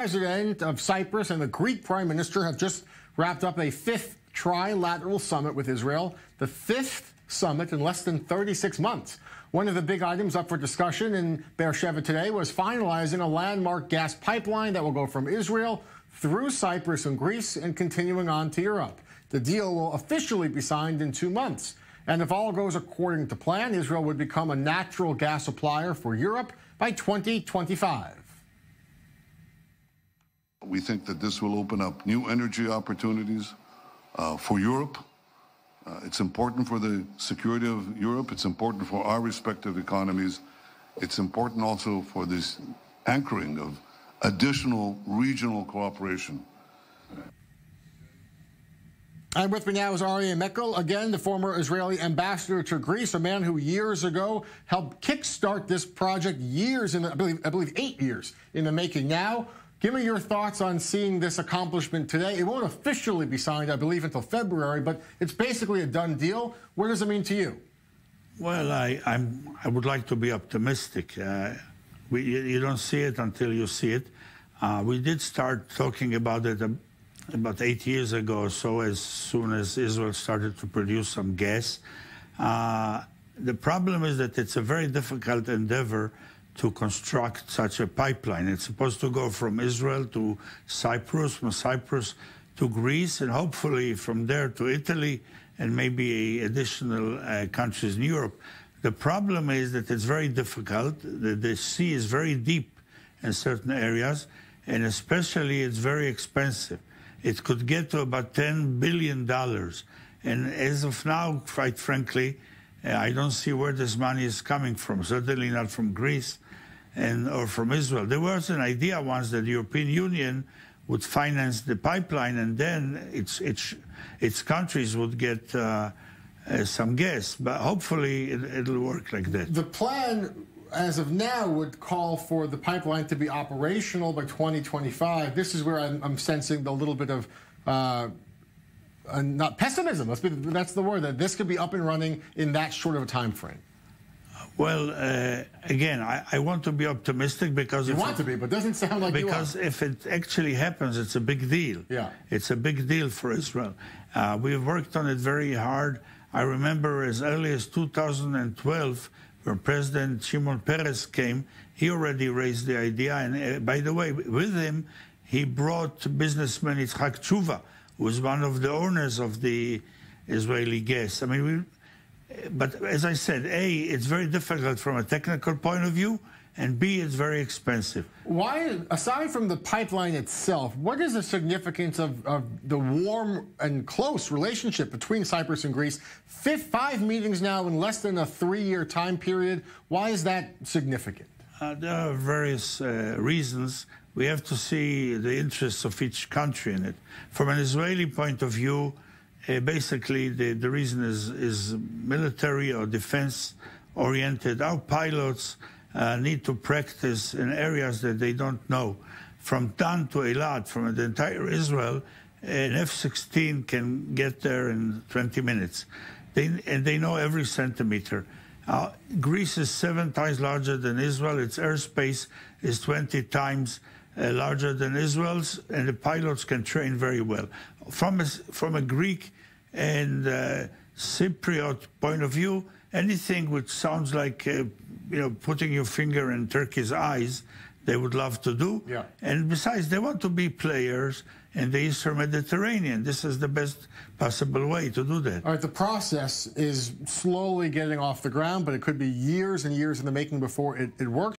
President of Cyprus and the Greek Prime Minister have just wrapped up a fifth trilateral summit with Israel, the fifth summit in less than 36 months. One of the big items up for discussion in Beersheba today was finalizing a landmark gas pipeline that will go from Israel through Cyprus and Greece and continuing on to Europe. The deal will officially be signed in 2 months. And if all goes according to plan, Israel would become a natural gas supplier for Europe by 2025. We think that this will open up new energy opportunities for Europe. It's important for the security of Europe. It's important for our respective economies. It's important also for this anchoring of additional regional cooperation. And with me now is Arye Mekel, again, the former Israeli ambassador to Greece, a man who years ago helped kickstart this project I believe 8 years in the making. Now, give me your thoughts on seeing this accomplishment today. It won't officially be signed, I believe, until February, but it's basically a done deal. What does it mean to you? Well, I would like to be optimistic. You don't see it until you see it. We did start talking about it about 8 years ago or so, as soon as Israel started to produce some gas. The problem is that it's a very difficult endeavor to construct such a pipeline. It's supposed to go from Israel to Cyprus, from Cyprus to Greece, and hopefully from there to Italy and maybe additional countries in Europe. The problem is that it's very difficult. The sea is very deep in certain areas, and especially it's very expensive. It could get to about $10 billion. And as of now, quite frankly, I don't see where this money is coming from, certainly not from Greece or from Israel. There was an idea once that the European Union would finance the pipeline, and then its countries would get some gas. But hopefully it'll work like that. The plan, as of now, would call for the pipeline to be operational by 2025. This is where I'm sensing a little bit of not pessimism. That's the word. That this could be up and running in that short of a time frame. Well, again, I want to be optimistic because you want to be, but it doesn't sound like you are. Because if it actually happens, it's a big deal. Yeah, it's a big deal for Israel. We've worked on it very hard. I remember as early as 2012. When President Shimon Peres came, he already raised the idea. And by the way, with him, he brought businessman Yitzhak Tshuva, who was one of the owners of the Israeli gas. I mean, but as I said, A, it's very difficult from a technical point of view, and B, it's very expensive. Why, aside from the pipeline itself, what is the significance of the warm and close relationship between Cyprus and Greece? 5 meetings now in less than a 3-year time period. Why is that significant? There are various reasons. We have to see the interests of each country in it. From an Israeli point of view, basically the reason is military or defense-oriented. Our pilots need to practice in areas that they don't know. From Dan to Eilat, from the entire Israel, an F-16 can get there in 20 minutes. And they know every centimeter. Greece is 7 times larger than Israel. Its airspace is 20 times larger than Israel's, and the pilots can train very well. From a Greek and Cypriot point of view, anything which sounds like putting your finger in Turkey's eyes, they would love to do. Yeah. And besides, they want to be players in the Eastern Mediterranean. This is the best possible way to do that. All right, the process is slowly getting off the ground, but it could be years and years in the making before it works.